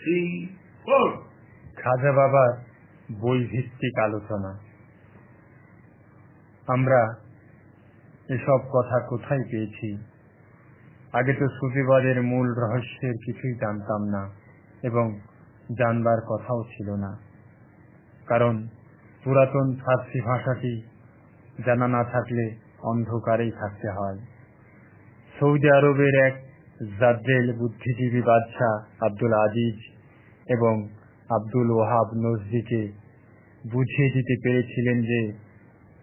3, 4. খাজা বাবার বই ভিত্তিক আলোচনা। আমরা এসব কথা কোথায় পেয়েছি? আগে তো সুফিবাদের মূল রহস্যের কিছুই জানতাম না এবং জানবার কথাও ছিল না, কারণ পুরাতন ফার্সি ভাষাটি জানা না থাকলে অন্ধকারেই থাকতে হয়। সৌদি আরবের এক জাজ্জেল বুদ্ধিজীবী বাদশাহ আব্দুল আজিজ এবং আব্দুল ওহাব নজদিকে বুঝিয়ে দিতে পেরেছিলেন যে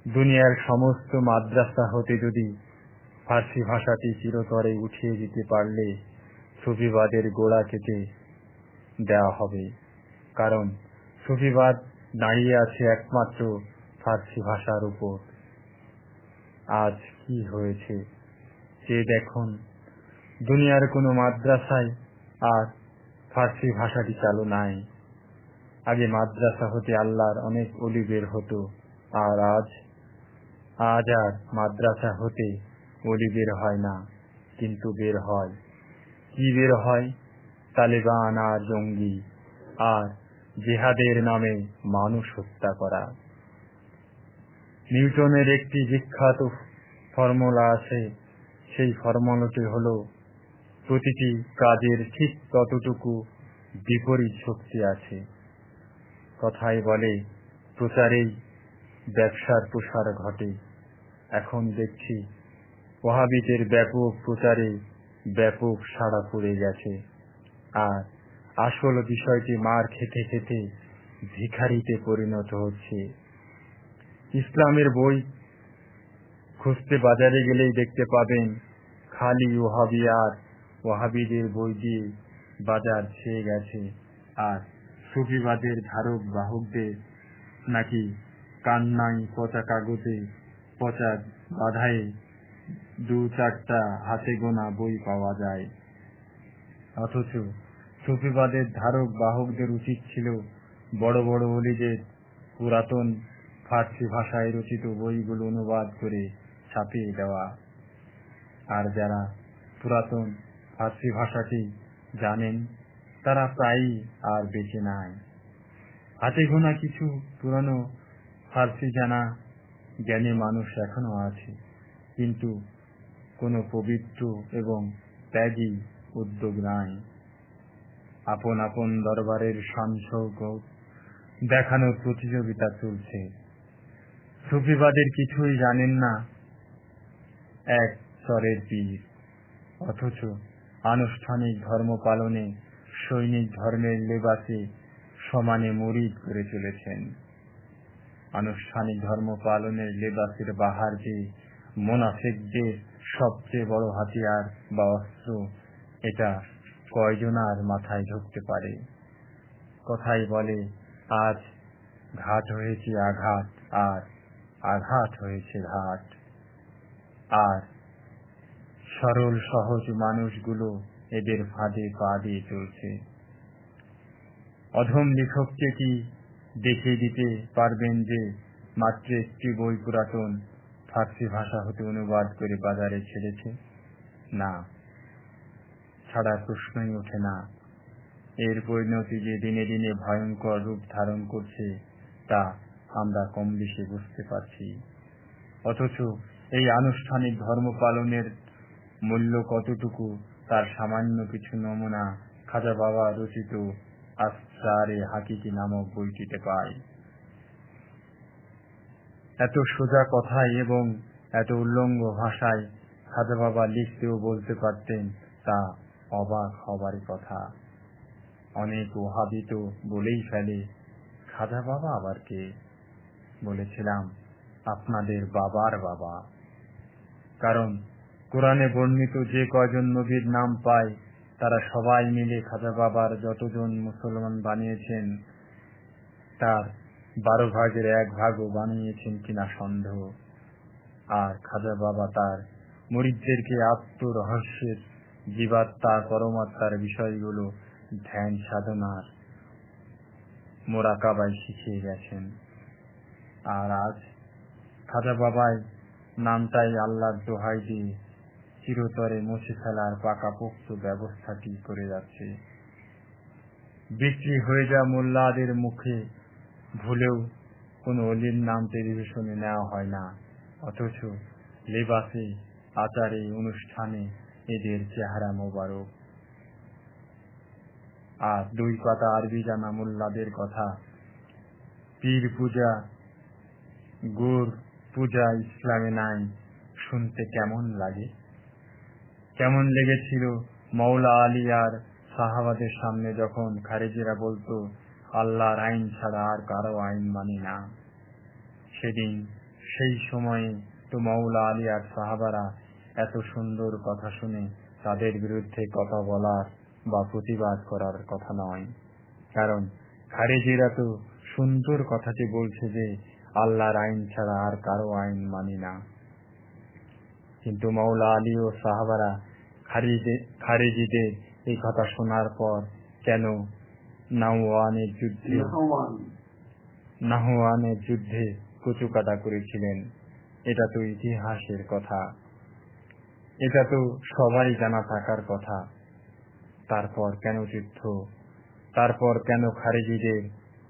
দুনিয়ার সমস্ত মাদ্রাসা হতে যদি ফার্সি ভাষাটি চিরতরে উঠিয়ে দিতে পারলে সুফিবাদের গোড়া কেটে দেওয়া হবে, কারণ সুফিবাদ দাঁড়িয়ে আছে একমাত্র ফার্সি ভাষার উপর। আজ কি হয়েছে যে দেখুন, দুনিয়ার কোনো মাদ্রাসায় আর ফার্সি ভাষাটি চালু নাই। আগে মাদ্রাসা হতে আল্লাহর অনেক ওলি বের হতো, আর আজ আর মাদ্রাসা হতে ওলি বের হয় না, কিন্তু বের হয় কি? বের হয় তালেবান আর জঙ্গি আর জিহাদের নামে মানুষ হত্যা করা। নিউটনের একটি বিখ্যাত ফর্মুলা আছে, সেই ফর্মুলাটি হলো প্রতিটি কাজের ঠিক ততটুকু বিপরীত শক্তি আছে। কথায় বলে প্রচারেই ব্যবসার প্রসার ঘটে। এখন দেখছি ওহাবিদের ব্যাপক প্রচারে ব্যাপক সাড়া পড়ে গেছে, আর আসল বিষয়টি মার খেতে খেতে ভিখারিতে পরিণত হচ্ছে। ইসলামের বই খুঁজতে বাজারে গেলেই দেখতে পাবেন খালি ওহাবি আর ওহাবিদের বই দিয়ে বাজার ছেয়ে গেছে, আর সুফিবাদের ধারক বাহকদের নাকি কান্নাই পচা কাগজে পচা বাধায়ে 2-4টা হাতে গোনা বই পাওয়া যায়। অথচ সুফিবাদের ধারক বাহকদের উচিত ছিল বড় বড় ওলিদের পুরাতন ফার্সি ভাষায় রচিত বইগুলো অনুবাদ করে ছাপিয়ে দেওয়া। আর যারা পুরাতন ফার্সি ভাষাটি জানেন তারা প্রায়ই আর বেঁচে নাই। হাতে গোনা কিছু পুরানো ফার্সি জানা জ্ঞানী মানুষ এখনো আছে, কিন্তু কোনো পবিত্র এবং ত্যাগী উদ্যোগ নাই। আপন আপন দরবারের শান-শৌকত দেখানোর প্রতিযোগিতা চলছে। সুফিবাদের কিছুই জানেন না এক চরের পীর, অথচ আনুষ্ঠানিক ধর্ম পালনে সৈনিক ধর্মের লেবাসে সমানে মুরিদ করে চলেছেন। আনুষ্ঠানিক ধর্ম পালনের লেবাসের বাহার যে মুনাফিকদের সবচেয়ে বড় হাতিয়ার বা অস্ত্র, এটা কয়জনার মাথায় ঢুকতে পারে? কথাই বলে আজ ঘাট হয়েছে আঘাত, আর আঘাত হয়েছে ঘাট। আর সরল সহজ মানুষগুলো এদের ফাঁদে পা দিয়ে চলছে। অধম লেখককে কি দেখিয়ে দিতে পারবেন যে মাত্র একটি বই পুরাতন ফার্সি ভাষা হতে অনুবাদ করে বাজারে ছেড়েছে? না, ছাড়ার প্রশ্নই ওঠে না। এর পরিণতি যে দিনে দিনে ভয়ঙ্কর রূপ ধারণ করছে তা আমরা কম বেশি বুঝতে পারছি। অথচ এই আনুষ্ঠানিক ধর্ম পালনের মূল্য কতটুকু তার সামান্য কিছু নমুনা খাজা বাবা রচিত আসরারে হাকিকি নামক বইটিতে পাই। এত সোজা কথায় এবং এত উল্লঙ্ঘ ভাষায় খাজা বাবা লিখতে ও বলতে পারতেন, তা অবাক হবারই কথা। অনেক ওহাবি তো বলেই ফেলে, খাজা বাবা আবার কে? বলেছিলাম, আপনাদের বাবার বাবা। কারণ কোরআনে বর্ণিত যে কয়জন নবীর নাম পায় তারা সবাই মিলে খাজা বাবার যতজন মুসলমান বানিয়েছেন তার 12 ভাগের 1 ভাগও বানিয়েছেন কিনা সন্দেহ। আর খাজা বাবা তার মুরিদদেরকে আত্মরহস্যের জীবাত্মা পরমাত্মার বিষয়গুলো ধ্যান সাধনার মোরাকাবায় শিখিয়ে গেছেন। আর আজ খাজা বাবাই নামটাই আল্লাহর দোহাই দিয়ে চিরতরে মুছে ফেলার পাকাপোক্ত ব্যবস্থাটি করে যাচ্ছে। বিক্রি হয়ে যাওয়া মোল্লাদের মুখে ভুলেও কোনো অলির নাম টেলিভিশনে নেওয়া হয় না, অথচ লেবাসে, আচারে, অনুষ্ঠানে এদের চেহারা মোবারক। আর 2 পাতা আরবি জানা মোল্লাদের কথা, পীর পূজা, গোর পূজা ইসলামে নাই, শুনতে কেমন লাগে? কেমন লেগেছিল মৌলা আলী আর সাহাবাদের সামনে যখন খারেজিরা বলতো, আল্লাহর আইন ছাড়া আর কারো আইন মানি না। সেদিন সেই সময়ে তো মৌলা আলী আর সাহাবারা এত সুন্দর কথা শুনে তাদের বিরুদ্ধে কথা বলার বা প্রতিবাদ করার কথা নয়, কারণ খারেজিরা তো সুন্দর কথাটি বলছে যে আল্লাহর আইন ছাড়া আর কারো আইন মানি না। কিন্তু মৌলা আলী ও সাহাবারা খারেজিদের এই কথা শোনার পর কেন নাহওয়ানের যুদ্ধে কচুকাটা করেছিলেন, এটা তো ইতিহাসের কথা, এটা তো সবারই জানা থাকার কথা। তারপর কেন যুদ্ধ, তারপর কেন খারেজিদের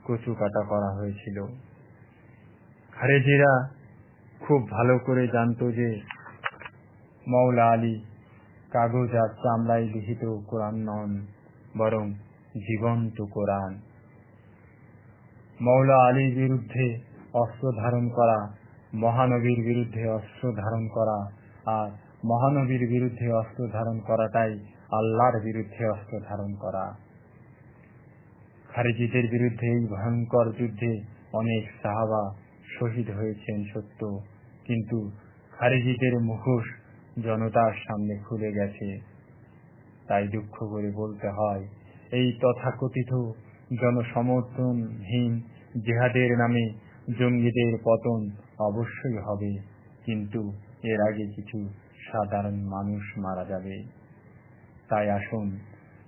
কচুকাটা করা হয়েছিল? খারেজিরা খুব ভালো করে জানতো যে মৌলা আলী কাগজ আর চামড়ায় লিখিত কোরআন নন, বরং জীবন্ত কোরআন। মৌলা আলীর বিরুদ্ধে অস্ত্র ধারণ করা, মহানবীর বিরুদ্ধে অস্ত্র ধারণ করা, আর মহানবীর বিরুদ্ধে অস্ত্র ধারণ করাটাই আল্লাহর বিরুদ্ধে অস্ত্র ধারণ করা। খারেজিদের বিরুদ্ধে এই ভয়ঙ্কর যুদ্ধে অনেক সাহাবা শহীদ হয়েছেন সত্য, কিন্তু খারেজিদের মুখোশ জনতার সামনে খুলে গেছে। তাই দুঃখ করে বলতে হয়, এই তথাকথিত জনসমর্থনহীন জিহাদের নামে জঙ্গিদের পতন অবশ্যই হবে, কিন্তু এর আগে কিছু সাধারণ মানুষ মারা যাবে। তাই আসুন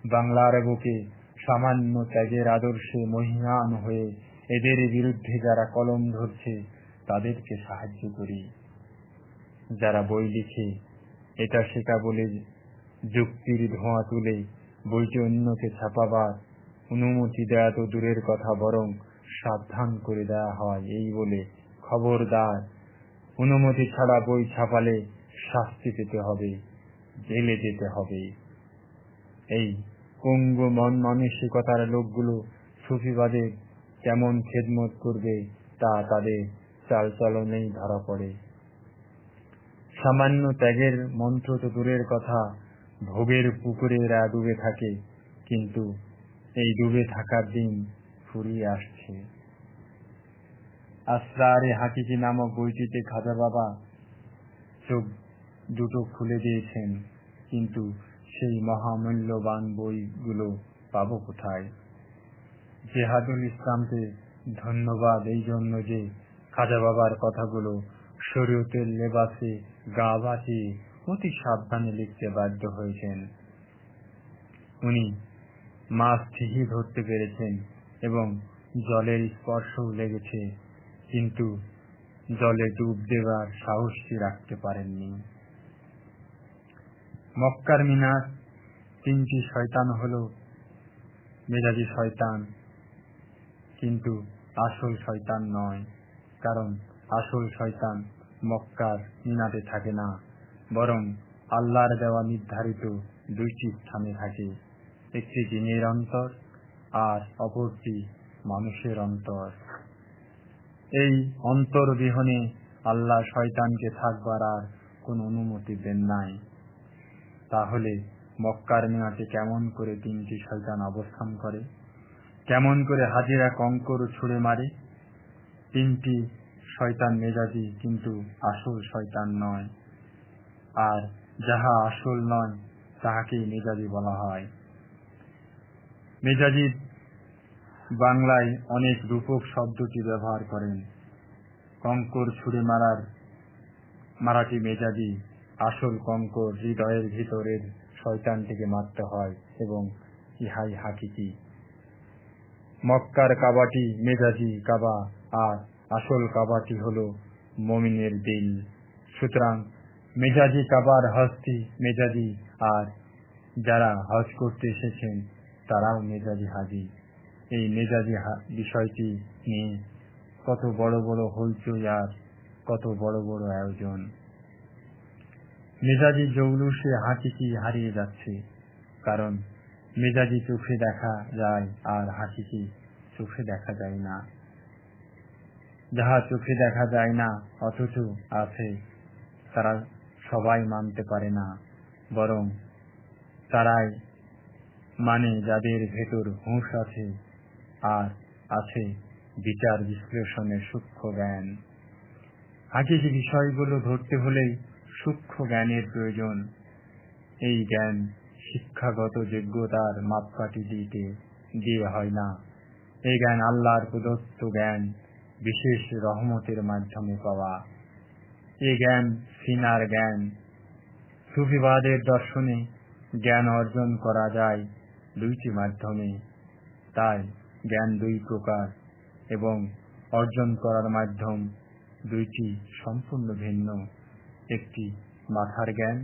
বাংলার বুকে সামান্য ত্যাগের আদর্শে মহিয়ান হয়ে এদের বিরুদ্ধে যারা কলম ধরছে তাদেরকে সাহায্য করি। যারা বই লিখে এটা সেটা বলে যুক্তির ধোঁয়া তুলে বইটি অন্যকে ছাপাবার অনুমতি দেয়া তো দূরের কথা, বরং সাবধান করে দেয়া হয় এই বলে, খবরদার, অনুমতি ছাড়া বই ছাপালে শাস্তি পেতে হবে, জেলে যেতে হবে। এই পঙ্গু মন মানসিকতার লোকগুলো সুফিবাদে কেমন খেদমত করবে তা তাদের চালচলনেই ধরা পড়ে। সামান্য ত্যাগের মন্ত্র তো দূরের কথা, ভোগের পুকুরে এরা ডুবে থাকে, কিন্তু এই ডুবে থাকার দিন ফুরিয়ে আসছে। আসরারে হাকিকি নামক বইটিতে খাজা বাবা চোখ দুটো খুলে দিয়েছেন, কিন্তু সেই মহামূল্যবান বইগুলো পাবো কোথায়? জেহাদুল ইসলামকে ধন্যবাদ এই জন্য যে খাজা বাবার কথাগুলো শরীয়তের লেবাসে গা বাঁচিয়ে অতি সাবধানে লিখতে বাধ্য হয়েছেন। উনি মাছ ঠিকই ধরতে পেরেছেন এবং জলের স্পর্শও লেগেছে, কিন্তু জলে ডুব দেবার সাহসটি রাখতে পারেননি। মক্কার মিনার 3টি শয়তান হলো মেজাজি শয়তান, কিন্তু আসল শয়তান নয়, কারণ আসল শয়তান মক্কার মিনারে থাকে না, বরং আল্লাহর দেওয়া নির্ধারিত 2টি স্থানে থাকে, একটি জিনের অন্তর আর অপরটি মানুষের অন্তর। এই অন্তর বিহনে আল্লাহ শয়তানকে থাকবার আর কোন অনুমতি দেন নাই। তাহলে মক্কার মিনারে কেমন করে 3টি শয়তান অবস্থান করে? কেমন করে হাজিরা কঙ্কর ছুঁড়ে মারে? 3টি শয়তান মেজাজি, কিন্তু আসল শয়তান নয়, আর যাহা আসল নয় তাহাকেই মেজাজি বলা হয়। মেজাজি বাংলায় অনেক রূপক শব্দটি ব্যবহার করেন। কঙ্কর ছুঁড়ে মারাটি মেজাজি, আসল কঙ্কর হৃদয়ের ভিতরের শয়তানটিকে মারতে হয়, এবং ইহাই হাকিকি। মক্কার কাবাটি মেজাজি কাবা, আর আসল কাবাটি হলো মুমিনের দিল। সুতরাং মেজাজি কাবার হজটি মেজাজি, আর যারা হজ করতে এসেছেন তারাও মেজাজি হাজি। এই মেজাজি বিষয়টি নিয়ে কত বড় বড় হইচই আর কত বড় বড় আয়োজন। মেজাজি জৌলুসে হাকিকি হারিয়ে যাচ্ছে, কারণ মেজাজি চোখে দেখা যায় আর হাকিকি চোখে দেখা যায় না। যাহা চোখে দেখা যায় না অথচ আছে, তারা সবাই মানতে পারে না, বরং তারাই মানে যাদের ভেতর হুঁশ আছে আর আছে বিচার বিশ্লেষণের সূক্ষ্ম জ্ঞান। হাকিকি বিষয়গুলো ধরতে হলেই সূক্ষ্ম জ্ঞানের প্রয়োজন। এই জ্ঞান শিক্ষাগত যোগ্যতার মাপকাঠি দিয়ে হয় না। এই জ্ঞান আল্লাহর প্রদত্ত জ্ঞান, বিশেষ রহমতের মাধ্যমে পাওয়া। এই জ্ঞান সিনার জ্ঞান। সুফিবাদের দর্শনে জ্ঞান অর্জন করা যায় দুইটি মাধ্যমে। তাই জ্ঞান দুই প্রকার এবং অর্জন করার মাধ্যম দুইটি সম্পূর্ণ ভিন্ন। একটি মাথার জ্ঞান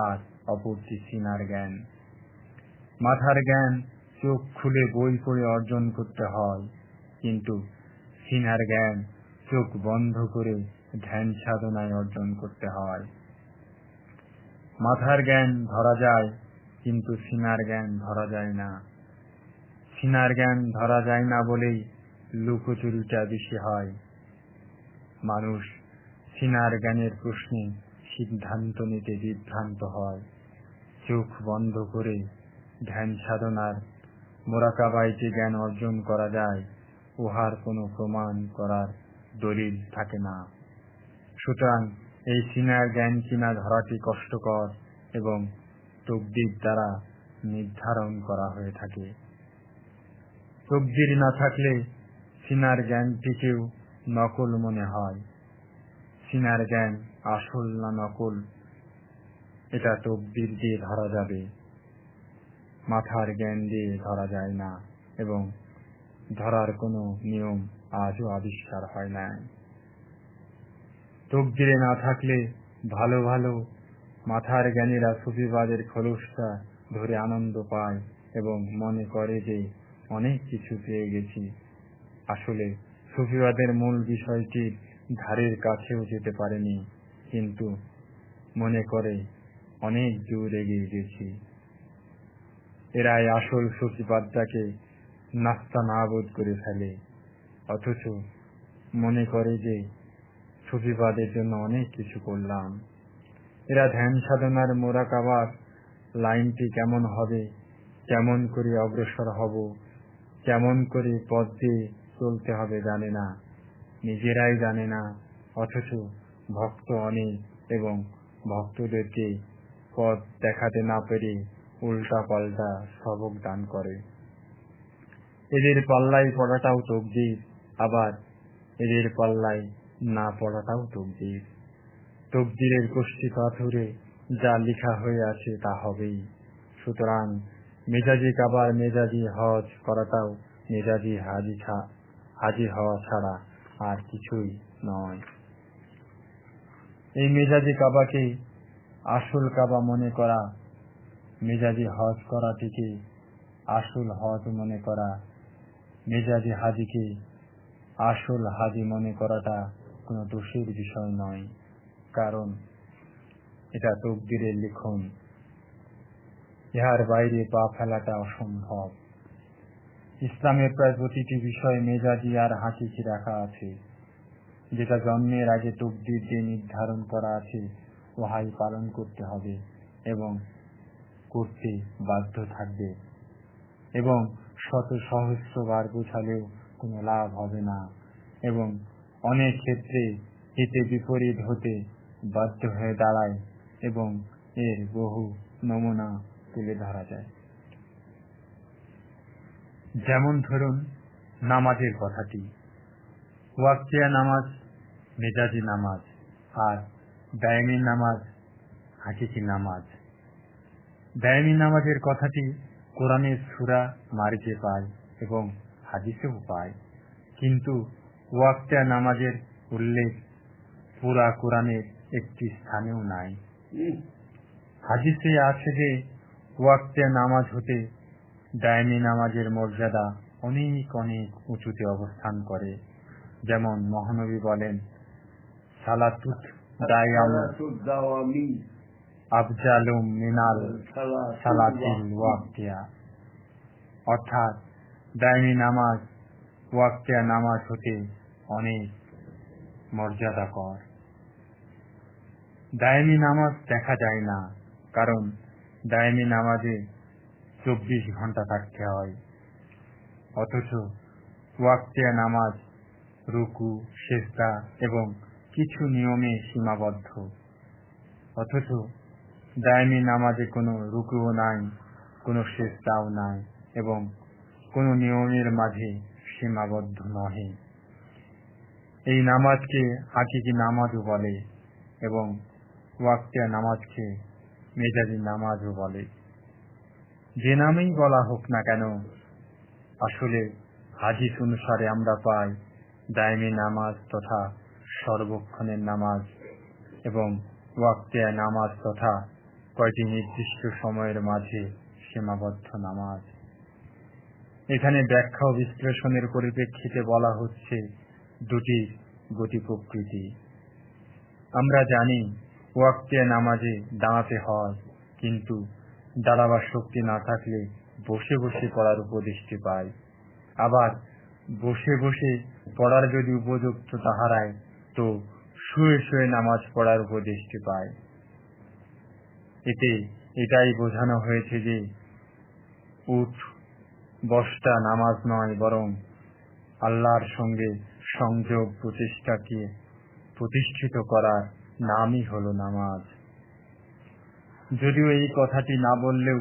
আর অপরটি সিনার জ্ঞান। মাথার জ্ঞান চোখ খুলে বই পড়ে অর্জন করতে হয়, কিন্তু সিনার জ্ঞান চোখ বন্ধ করে ধ্যান সাধনায় অর্জন করতে হয়। মাথার জ্ঞান ধরা যায়, কিন্তু সিনার জ্ঞান ধরা যায় না। সিনার জ্ঞান ধরা যায় না বলেই লুকোচুরিটা বেশি হয়। মানুষ সিনার জ্ঞানের প্রশ্নে সিদ্ধান্ত নিতে বিভ্রান্ত হয়। চোখ বন্ধ করে ধ্যান সাধনার মোরাকাবায় যে জ্ঞান অর্জন করা যায়, উহার কোনো প্রমাণ করার দলিল থাকে না। সুতরাং এই সিনার জ্ঞান কিনা ধরাটি কষ্টকর এবং তকদির দ্বারা নির্ধারণ করা হয়ে থাকে। তকদির না থাকলে সিনার জ্ঞানটিকেও নকল মনে হয়। সিনার জ্ঞান আসল না নকল, এটা তকদির দিয়ে ধরা যাবে, মাথার জ্ঞান দিয়ে ধরা যায় না, এবং ধরার কোনো নিয়ম আজও আবিষ্কার হয় নাই। তকদিরে না থাকলে ভালো ভালো মাথার জ্ঞানীরা সুফিবাদের খোলসটা ধরে আনন্দ পায় এবং মনে করে যে অনেক কিছু পেয়ে গেছি। আসলে সুফিবাদের মূল বিষয়টির ধারের কাছেও যেতে পারেনি, কিন্তু মনে করে অনেক দূর এগিয়ে গেছি। এরাই আসল সুফিবাদটাকে নাস্তানাবুদ করে ফেলে, অথচ মনে করে যে সুফিবাদের জন্য অনেক কিছু করলাম। এরা ধ্যান সাধনার মোরাকাবার লাইনটি কেমন হবে, কেমন করে অগ্রসর হব, কেমন করে পথ দিয়ে চলতে হবে জানে না, নিজেরাই জানে না, অথচ ভক্ত অনেক এবং ভক্তদেরকে পথ দেখাতে না পেরে উল্টা পাল্টা সবক দান করে। এদের পাল্লায় পড়াটাও তকদির, আবার এদের পাল্লায় না পড়াটাও তকদির। তকদিরের কষ্টি পাথরে যা লেখা হয়ে আছে তা হবেই। সুতরাং মেজাজি কাবার মেজাজি হজ করাটাও মেজাজি হাজি হওয়া ছাড়া আর কিছুই নয়। এই মেজাজি কাবাকে আসল কাবা মনে করা, মেজাজি হজ করাটিকে আসল হজ মনে করা, মেজাজি হাজিকে আসল হাজি মনে করাটা কোনো দোষের বিষয় নয়, কারণ এটা তকদিরের লিখন। ইহার বাইরে পা ফেলাটা অসম্ভব। ইসলামের প্রায় প্রতিটি বিষয় মেজাজি আর হাকিকি রাখা আছে। যেটা জন্মের আগে তকদির দিয়ে নির্ধারণ করা আছে, উহাই পালন করতে হবে এবং করতে বাধ্য থাকবে, এবং শত সহস্রবার বোঝালেও কোনো লাভ হবে না, এবং অনেক ক্ষেত্রে হিতে বিপরীত হতে বাধ্য হয়ে দাঁড়ায়, এবং এর বহু নমুনা তুলে ধরা যায়। যেমন ধরুন নামাজের কথাটি। ওয়াক্তিয়া নামাজ মেজাজি নামাজ, আর দায়মি নামাজ হাকিকি নামাজ। দায়মি নামাজের কথাটি কোরআনের সূরা মারিজে পায় এবং হাদিসেও পায়, কিন্তু ওয়াক্তিয়া নামাজের উল্লেখ পুরা কোরআনের একটি স্থানেও নাই। হাদিসে আছে যে ওয়াক্তিয়া নামাজ হতে দায়মি নামাজের মর্যাদা অনেক অনেক উঁচুতে অবস্থান করে। যেমন মহানবী বলেন, সালাতুত দাওয়ামি আফজালুম মিনাল সালাতিল ওয়াক্তিয়া, অর্থাৎ দায়মি নামাজ ওয়াক্তিয়া নামাজ হতে অনেক মর্যাদাকর। দায়মি নামাজ দেখা যায় না, কারণ দায়মি নামাজে 24 ঘন্টা থাকতে হয়, অথচ ওয়াক্তিয়া নামাজ রুকু, সিজদা এবং কিছু নিয়মে সীমাবদ্ধ। অথচ দায়মি নামাজে কোনো রুকুও নাই, কোনো সিজদাও নাই এবং কোনো নিয়মের মাঝে সীমাবদ্ধ নহে। এই নামাজকে হাকিকি নামাজও বলে এবং ওয়াক্তিয়া নামাজকে মেজাজি নামাজও বলে। যে নামেই বলা হোক না কেন, আসলে হাদিস অনুসারে আমরা পাই দায়মি নামাজ তথা সর্বক্ষণের নামাজ এবং ওয়াক্তিয়া নামাজ তথা কয়টি নির্দিষ্ট সময়ের মাঝে সীমাবদ্ধ নামাজ। এখানে ব্যাখ্যা ও বিশ্লেষণের পরিপ্রেক্ষিতে বলা হচ্ছে দুটি গতি প্রকৃতি। আমরা জানি ওয়াক্তিয়া নামাজে দাঁড়াতে হয়, কিন্তু দাঁড়াবার শক্তি না থাকলে বসে বসে পড়ার উপদেশটি পাই। আবার বসে বসে পড়ার যদি উপযুক্ততা হারায়, তো শুয়ে শুয়ে নামাজ পড়ার উপদেশটি পাই। এতে এটাই বোঝানো হয়েছে যে উঠ বসটা নামাজ নয়, বরং আল্লাহর সঙ্গে সংযোগ প্রতিষ্ঠাকে প্রতিষ্ঠিত করার নামই হলো নামাজ। যদিও এই কথাটি না বললেও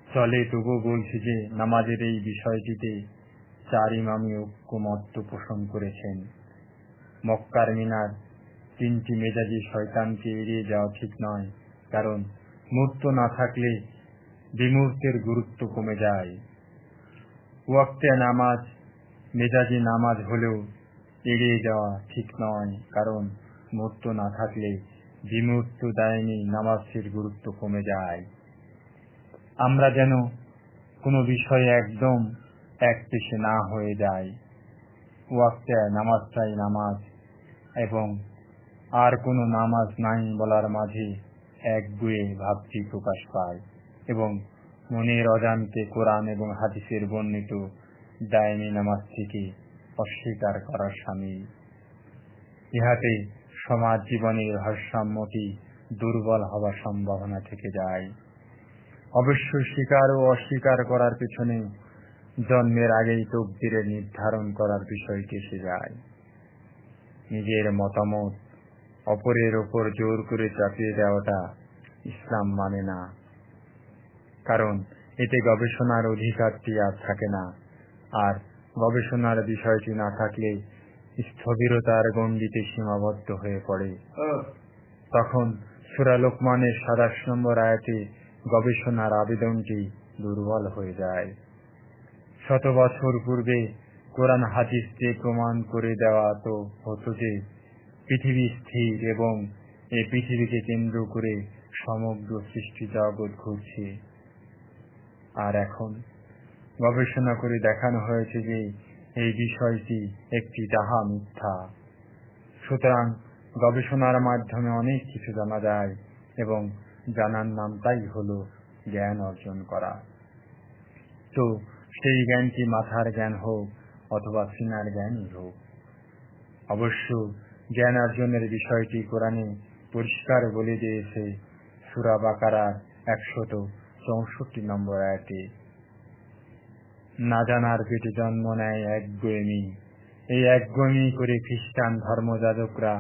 চলে, তবুও বলছি যে নামাজের এই বিষয়টিতে 4 ইমামই ঐক্যমত্য পোষণ করেছেন। মক্কার মিনার 3টি মেজাজি শয়তানকে এড়িয়ে যাওয়া ঠিক নয়, কারণ মূর্ত না থাকলে বিমূর্তের গুরুত্ব কমে যায়। ওয়াক্তিয়া নামাজ মেজাজি নামাজ হলেও এড়িয়ে যাওয়া ঠিক নয়, কারণ মূর্ত না থাকলে বিমূর্ত দায়মি নামাজের গুরুত্ব কমে যায়। আমরা যেন কোনো বিষয়ে একদম একপেশে না হয়ে যায়। ওয়াক্তিয়া নামাজটাই নামাজ এবং আর কোনো নামাজ নাই বলার মাঝে একগুঁয়ে ভাবটি প্রকাশ পায় এবং মনের অজান্তে কোরআন এবং হাদিসের বর্ণিত দায়মি নামাজ থেকে অস্বীকার করার সামিল। ইহাতে সমাজ জীবনের ভারসাম্যটি দুর্বল হওয়ার সম্ভাবনা থেকে যায়। অবশ্য স্বীকার ও অস্বীকার করার পেছনে জন্মের আগেই তকদিরের নির্ধারণ করার বিষয়টি এসে যায়। নিজের মতামত অপরের ওপর জোর করে চাপিয়ে দেওয়াটা ইসলাম মানে না, কারণ এতে গবেষণার অধিকারটি আর থাকে না, আর গবেষণার বিষয়টি না থাকলে স্থবিরতার গণ্ডিতে সীমাবদ্ধ হয়ে পড়ে। তখন সূরা লোকমানের 27 নম্বর আয়াতে গবেষণার আবেদনটি দুর্বল হয়ে যায়। 100 বছর পূর্বে কোরআন হাদিস দিয়ে প্রমাণ করে দেওয়া তো হতো যে পৃথিবী স্থির এবং এই পৃথিবীকে কেন্দ্র করে সমগ্র সৃষ্টি জগৎ ঘুরছে। আর এখন গবেষণা করে দেখানো হয়েছে যে এই বিষয়টি একটি ডাহা মিথ্যা। সুতরাং গবেষণার মাধ্যমে অনেক কিছু জানা যায় এবং জানার নামটাই হলো জ্ঞান অর্জন করা। তো সেই জ্ঞানটি মাথার জ্ঞান হোক অথবা সিনার জ্ঞানই হোক, অবশ্য জ্ঞান অর্জনের বিষয়টি কোরআনে পরিষ্কার বলে দিয়েছে সূরা বাকারার 164 নম্বর আয়াতে, না জানার পেটে জন্ম নেয় একগুঁয়েমি। এই একগুঁয়েমি করে খ্রিস্টান ধর্মযাজকরা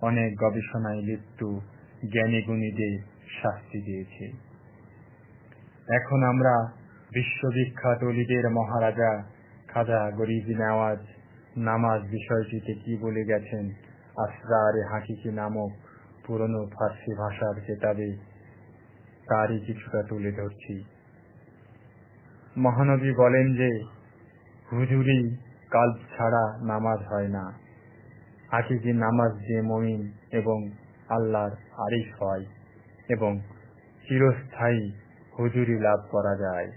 অনেক গবেষণায় লিপ্ত জ্ঞানী গুণীদের শাস্তি দিয়েছে। এখন আমরা বিশ্ববিখ্যাত অলিদের মহারাজা খাজা গরিব নওয়াজ নামাজ বিষয়টিতে কি বলে গেছেন আসরারে হাকিকি নামক পুরনো ফার্সি ভাষার কিতাবে তারই কিছুটা তুলে ধরছি। মহানবী বলেন যে হুজুরি কাল ছাড়া নামাজ হয় না। হাকিকি নামাজ যে মুমিন এবং আল্লাহর আরিফ হয় এবং চিরস্থায়ী হুজুরি লাভ করা যায়।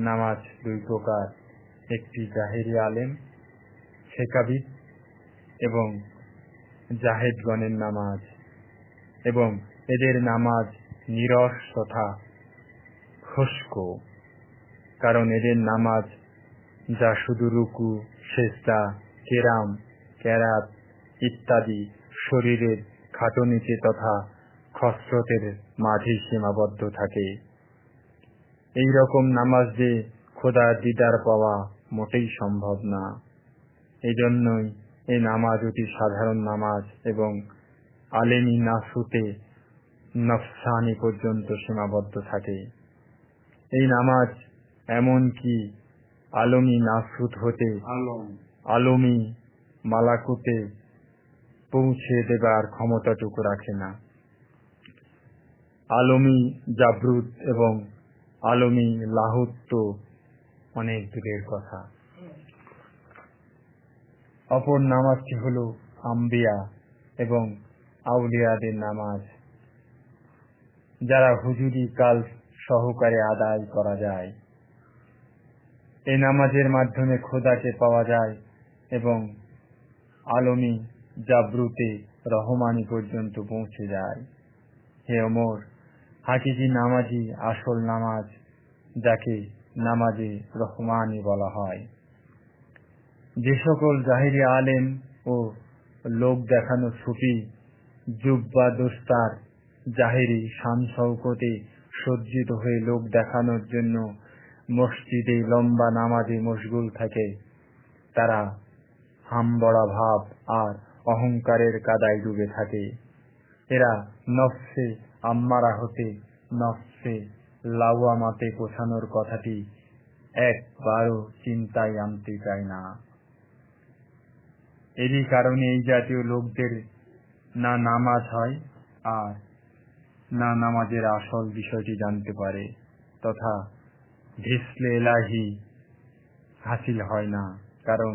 নামাজ 2 প্রকার, একটি জাহেরি আলেম, ফেকাবিদ এবং জাহেদগণের নামাজ, এবং এদের নামাজ নীরস তথা খুশক, কারণ এদের নামাজ যা শুধু রুকু, সেজদা, কেরাম, কেরাত ইত্যাদি শরীরের খাটুনিতে তথা খসরতের মাঝে সীমাবদ্ধ থাকে। এই রকম নামাজ যে খোদার দিদার পাওয়া মোটেই সম্ভব না। এজন্যই এই নামাজ অতি সাধারণ নামাজ এবং আলেমি নাসুতে নফসানি পর্যন্ত সীমাবদ্ধ থাকে। এই নামাজ এমনকি আলমি নাসুত হতে আলমি মালাকুতে পৌঁছে দেবার ক্ষমতাটুকু রাখে না। আলমি জাবরুত এবং আলমি লাহুত তো অনেক দূরের কথা। অপর নামাজটি হল আম্বিয়া এবং আউলিয়াদের নামাজ, যারা হুজুরি কাল সহকারে আদায় করা যায়। এই নামাজের মাধ্যমে খোদাকে পাওয়া যায় এবং আলমি জাবরুতে রহমানি পর্যন্ত পৌঁছে যায়। হে ওমর, হাকিকি নামাজি আসল নামাজ, যাকে নামাজে রহমানি বলা হয়। যে সকল জাহিরি আলেম ও লোক দেখানো সুফি জুব্বা দোস্তার জাহিরি শান শওকতে সজ্জিত হয়ে লোক দেখানোর জন্য মসজিদে লম্বা নামাজে মশগুল থাকে, তারা হামবড়া ভাব আর অহংকারের কাদায় ডুবে থাকে। এরা নফসে আম্মারা হতে নফসে লাওয়ামাতে পৌঁছানোর কথাটি একবারও চিন্তায় আনতে চায় না। এরই কারণে এই জাতীয় লোকদের না নামাজ হয় আর না নামাজের আসল বিষয়টি জানতে পারে, তথা ভিসলে এলাহি হাসিল হয় না, কারণ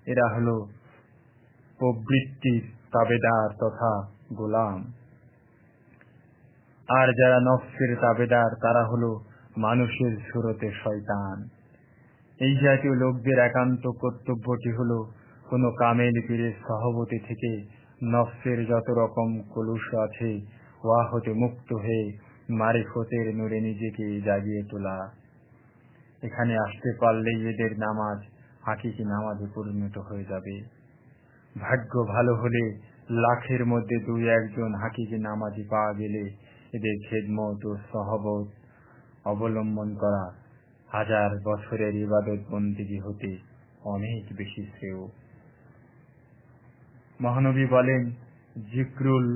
এরা হল প্রবৃত্তির তাবেদার তথা গোলাম। আর যারা নফসের তাবেদার তারা হল মানুষের সুরতে শয়তান। এই জাতীয় লোকদের একান্ত কর্তব্যটি হল কোন কামেল পীরের সহবতি থেকে নফসের যত রকম কলুষ আছে ওয়া হতে মুক্ত হয়ে মারিফতের নূরে নিজেকে জাগিয়ে তোলা। এখানে আসতে পারলেই এদের নামাজ হাকিকি নামাজে পরিণত হয়ে যাবে। ভাগ্য ভালো হলে লাখের মধ্যে 2-1 জন হাকিকি নামাজি পাওয়া গেলে এদের খেদমত ও সহবত অবলম্বন করা 1000 বছরের ইবাদত বন্দেগী হতে অনেক বেশি শ্রেয়। মহানবী বলেন, জিক্রুল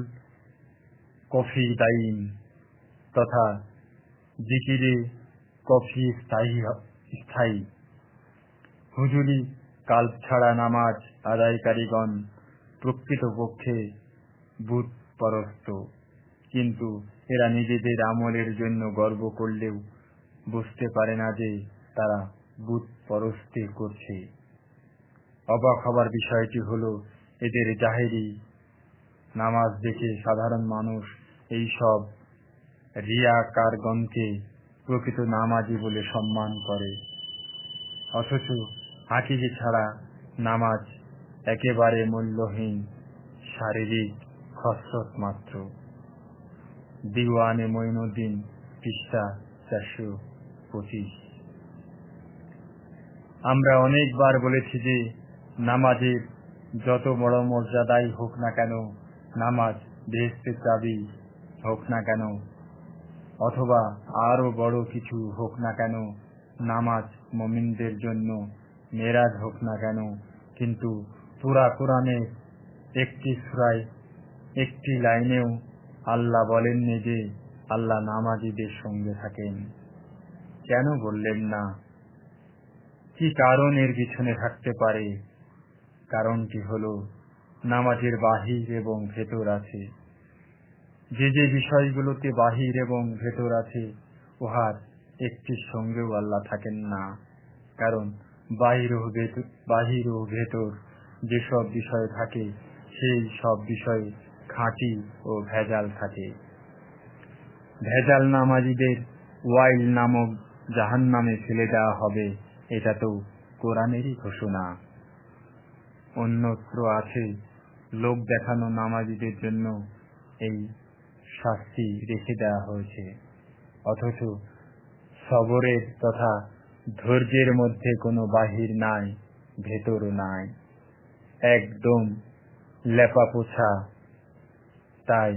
কফি দাইন তথা জিকিরে কফি স্থায়ী। হুজুরি কাল্প ছাড়া নামাজ আদায়কারীগণ প্রকৃতপক্ষে বুতপরস্ত, কিন্তু এরা নিজেদের আমলের জন্য গর্ব করলেও বুঝতে পারে না যে তারা বুতপরস্তি করছে। অবাক হবার বিষয়টি হল, এদের জাহেরি নামাজ দেখে সাধারণ মানুষ এই সব রিয়াকারগণকে প্রকৃত নামাজি বলে সম্মান করে, অথচ হাকিকি ছাড়া নামাজ একেবারে মূল্যহীন শারীরিক খসরত মাত্র। দিওয়ানে মঈনুদ্দিন, পৃষ্ঠা 425। আমরা অনেকবার বলেছি যে নামাজের যত বড় মর্যাদাই হোক না কেন, নামাজ বেহেশতের চাবি হোক না কেন, অথবা আরো বড় কিছু হোক না কেন, নামাজ মুমিনদের জন্য মেরাজ হোক না কেন, কিন্তু পুরা কোরআনে একটি সূরায় একটি লাইনেও আল্লাহ বলেননি যে আল্লাহ নামাজীদের সঙ্গে থাকেন। কেন বললেন না? কি কারণ এর পিছনে থাকতে পারে? কারণটি হল, নামাজের বাহির এবং ভেতর আছে। যে যে বিষয়গুলোতে বাহির এবং ভেতর আছে, উহার একটির সঙ্গেও আল্লাহ থাকেন না, কারণ বাহির ও ভেতর যেসব বিষয় থাকে সেই সব বিষয়ে খাঁটি ও ভেজাল থাকে। ভেজাল নামাজীদের ওয়াইল নামক জাহান্নামে ফেলে দেওয়া হবে, এটা তো কোরআনেরই ঘোষণা। অন্যত্র আছে লোক দেখানো নামাজীদের জন্য এই শাস্তি রেখে দেওয়া হয়েছে, অথচ সবরের তথা ধৈর্যের মধ্যে কোনো বাহির নাই, ভেতরও নাই, একদম লেপাপোছা। তাই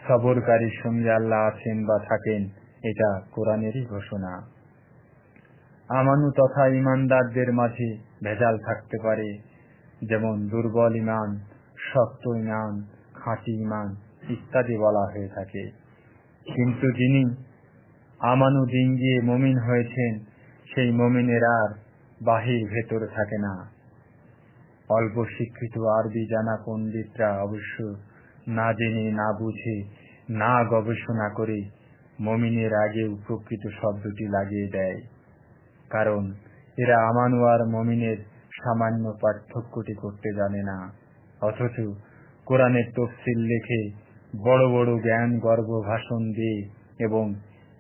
সবরকারীর সঙ্গে আল্লাহ আছেন বা থাকেন, এটা কোরআনেরই ঘোষণা। আমানু তথা ইমানদারদের মাঝে ভেজাল থাকতে পারে, যেমন দুর্বল ইমান, শক্ত ইমান, খাঁটি ইমান ইত্যাদি বলা হয়ে থাকে। কিন্তু যিনি আমানু ডিঙ্গিয়ে মুমিন হয়েছেন, সেই মুমিনের আর বাহির ভেতর থাকে না। অল্প শিক্ষিত আরবি জানা পণ্ডিতরা অবশ্য না জেনে, না বুঝে, না গবেষণা করে মুমিনের আগেও প্রকৃত শব্দটি লাগিয়ে দেয়, কারণ এরা আমানু আর মুমিনের সামান্য পার্থক্যটি করতে জানে না। অথচ কোরআনের তফসিল লেখে বড় বড় জ্ঞান গর্ব ভাষণ দিয়ে এবং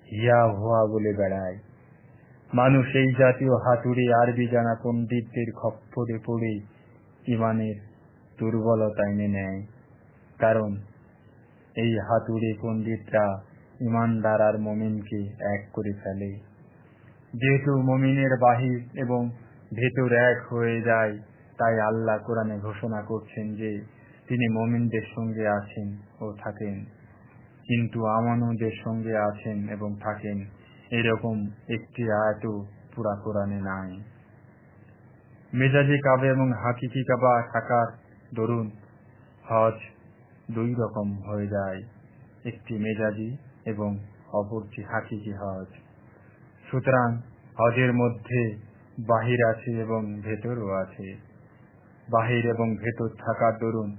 হিয়া হুয়া বলে বেড়ায়। মানুষ এই জাতীয় হাতুড়ি আরবি জানা পণ্ডিতদের খপ্পরে পড়ে ইমানের দুর্বলতা এনে নেয়, কারণ এই হাতুড়ি পণ্ডিতরা ইমানদার আর মুমিনকে এক করে ফেলে। যেহেতু মুমিনের বাহির এবং ভেতর এক হয়ে যায়, তাই আল্লাহ কোরআনে ঘোষণা করছেন যে তিনি মুমিনদের সঙ্গে আছেন ও থাকেন, কিন্তু আমানুদের সঙ্গে আছেন এবং থাকেন এরকম একটি আয়াতও পুরা কোরআনে নাই। মেজাজি কাবা এবং হাকিকি কাবা থাকার দরুন হজ দুই রকম হয়ে যায়, একটি মেজাজি এবং অপরটি হাকিকি হজ। সুতরাং হজের মধ্যে বাহির আছে এবং ভেতরও আছে। বাহির এবং ভেতর থাকার দরুন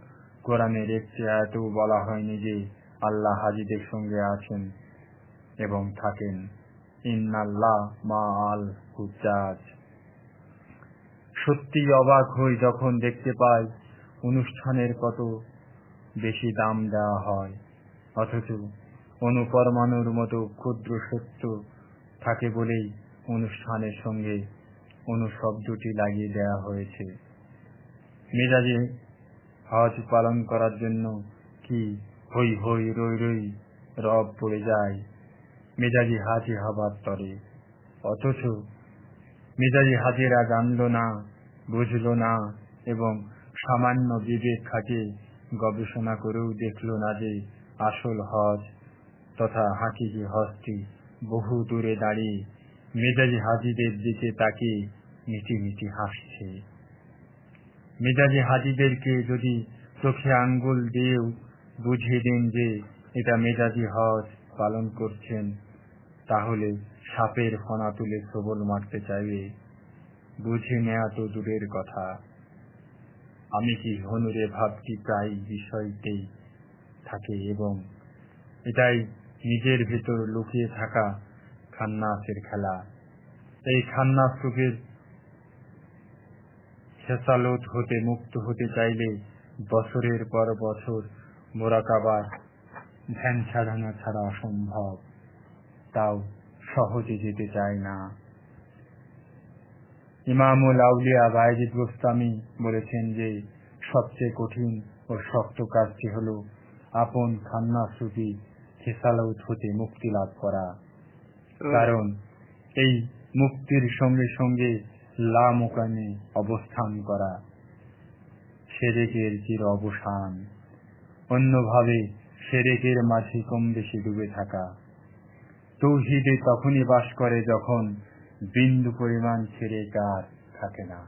কোরআনের একটি আয়াতেও বলা হয়নি যে আল্লাহ হাজীদের সঙ্গে আছেন এবং থাকেন। ইন্নাল্লাহ মা আল হুজ্জাজ। সত্যি অবাক হই যখন দেখতে পাই অনুষ্ঠানের কত বেশি দাম দেওয়া হয়, অথচ অনুপরমাণুর মতো ক্ষুদ্র সত্য থাকে বলেই অনুষ্ঠানের সঙ্গে অনুশব্দটি লাগিয়ে দেওয়া হয়েছে। মেজাজে হজ পালন করার জন্য কি হই হই রই রই রব পড়ে যায় মেজাজি হাজি হবার তরে, অথচ মেজাজি হাজিরা জানল না, বুঝল না এবং সামান্য বিবেক খাটিয়ে গবেষণা করেও দেখল না যে আসল হজ তথা হাকিকি হজটি বহু দূরে দাঁড়িয়ে মেজাজি হাজিদের দিকে তাকিয়ে মিটি মিটি হাসছে। মেজাজি হাজিদেরকে যদি চোখে আঙ্গুল দিয়েও বুঝিয়ে দেন যে এটা মেজাজি হজ পালন করছেন, তাহলে সাপের ফনা তুলে সবল মারতে চাইবে। বুঝে নেওয়া তো দূরের কথা, আমি কি হনুরে ভাবটি প্রায় বিষয়তেই থাকে এবং এটাই নিজের ভেতর লুকিয়ে থাকা খান্নাসের খেলা। এই খান্নাস রূপের খেসালত হতে মুক্ত হতে চাইলে বছরের পর বছর মোরাকাবার ধ্যান সাধনা ছাড়া অসম্ভব, তাও সহজে যেতে চায় না। ইমামুল আউলিয়া বায়েজিদ গোস্তামি বলেছেন যে সবচেয়ে কঠিন ও শক্ত কাজটি হল আপন খান্নাস রূপী খেসালত হতে মুক্তি লাভ করা, কারণ এই মুক্তির সঙ্গে সঙ্গে লামুকামে অবস্থান করা, শিরকের চির অবসান, অন্যভাবে শিরকের মাঝে কম বেশি ডুবে থাকা। তৌহিদে তখনই বাস করে যখন বিন্দু পরিমাণ শিরক আর থাকে না।